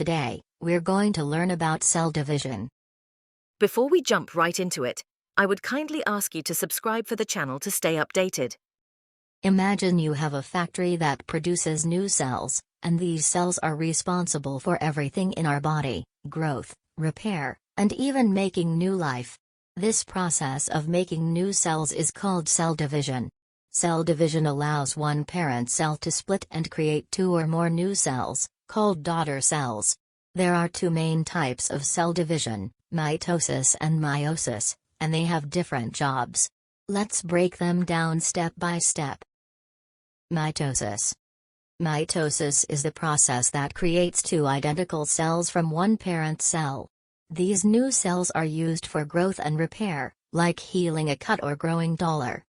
Today, we're going to learn about cell division. Before we jump right into it, I would kindly ask you to subscribe for the channel to stay updated. Imagine you have a factory that produces new cells, and these cells are responsible for everything in our body: growth, repair, and even making new life. This process of making new cells is called cell division. Cell division allows one parent cell to split and create two or more new cells, called daughter cells. There are two main types of cell division, mitosis and meiosis, and they have different jobs. Let's break them down step by step. Mitosis. Mitosis is the process that creates two identical cells from one parent cell. These new cells are used for growth and repair, like healing a cut or growing taller.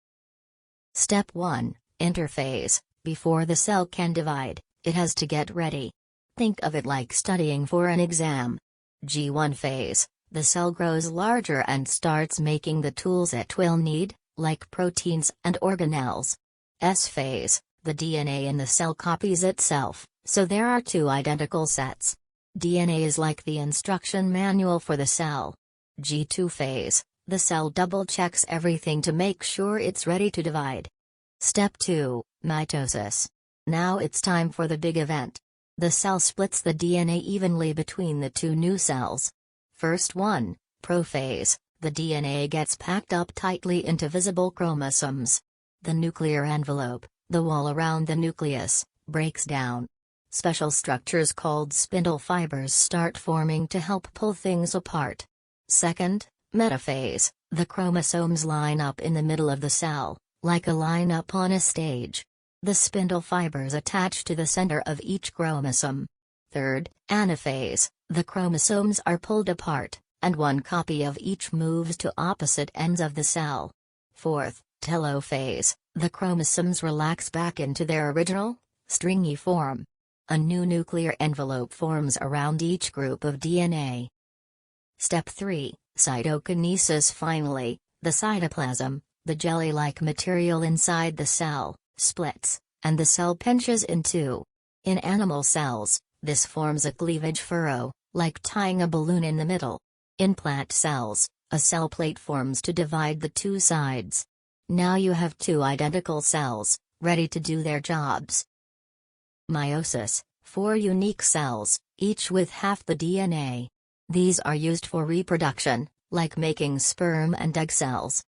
Step 1. Interphase. Before the cell can divide, it has to get ready. Think of it like studying for an exam. G1 phase. The cell grows larger and starts making the tools it will need, like proteins and organelles. S phase. The DNA in the cell copies itself, so there are two identical sets. DNA is like the instruction manual for the cell. G2 phase. The cell double-checks everything to make sure it's ready to divide. Step 2. Mitosis. Now it's time for the big event. The cell splits the DNA evenly between the two new cells. First one, prophase. The DNA gets packed up tightly into visible chromosomes. The nuclear envelope, the wall around the nucleus, breaks down. Special structures called spindle fibers start forming to help pull things apart. Second, metaphase. The chromosomes line up in the middle of the cell, like a lineup on a stage. The spindle fibers attach to the center of each chromosome. Third, anaphase. The chromosomes are pulled apart, and one copy of each moves to opposite ends of the cell. Fourth, telophase. The chromosomes relax back into their original, stringy form. A new nuclear envelope forms around each group of DNA. Step 3, cytokinesis. Finally, the cytoplasm, the jelly-like material inside the cell, splits, and the cell pinches in two. In animal cells, this forms a cleavage furrow, like tying a balloon in the middle. In plant cells, a cell plate forms to divide the two sides. Now you have two identical cells, ready to do their jobs. Meiosis, 4 unique cells, each with half the DNA. These are used for reproduction, like making sperm and egg cells.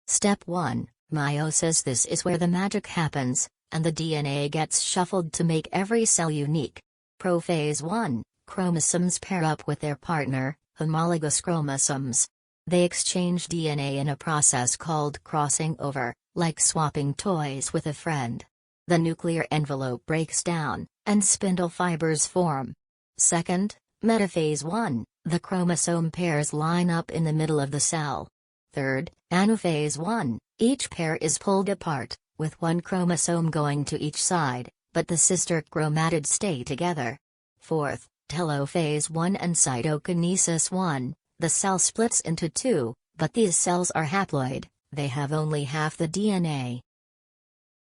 Step 1, meiosis. This is where the magic happens, and the DNA gets shuffled to make every cell unique. Prophase 1, chromosomes pair up with their partner, homologous chromosomes. They exchange DNA in a process called crossing over, like swapping toys with a friend. The nuclear envelope breaks down, and spindle fibers form. Second, metaphase 1, the chromosome pairs line up in the middle of the cell. Third, anaphase 1, each pair is pulled apart, with one chromosome going to each side, but the sister chromatids stay together. Fourth, telophase 1 and cytokinesis 1, the cell splits into two, but these cells are haploid, they have only half the DNA.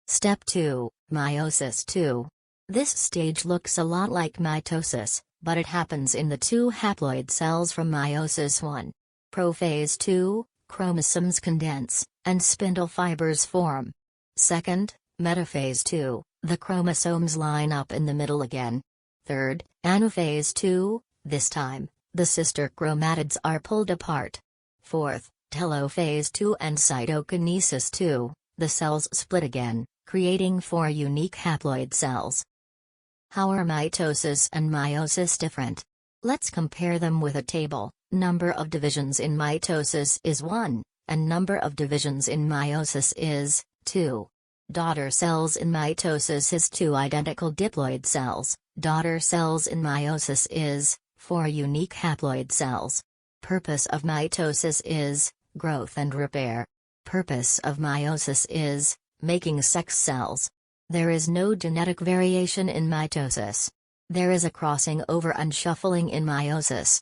Step 2, meiosis 2. This stage looks a lot like mitosis, but it happens in the two haploid cells from meiosis 1. Prophase 2, chromosomes condense, and spindle fibers form. Second, metaphase 2, the chromosomes line up in the middle again. Third, anaphase 2, this time, the sister chromatids are pulled apart. Fourth, telophase 2 and cytokinesis 2, the cells split again, creating 4 unique haploid cells. How are mitosis and meiosis different? Let's compare them with a table. Number of divisions in mitosis is 1, and number of divisions in meiosis is 2. Daughter cells in mitosis is 2 identical diploid cells. Daughter cells in meiosis is 4 unique haploid cells. Purpose of mitosis is growth and repair. Purpose of meiosis is making sex cells. There is no genetic variation in mitosis. There is a crossing over and shuffling in meiosis.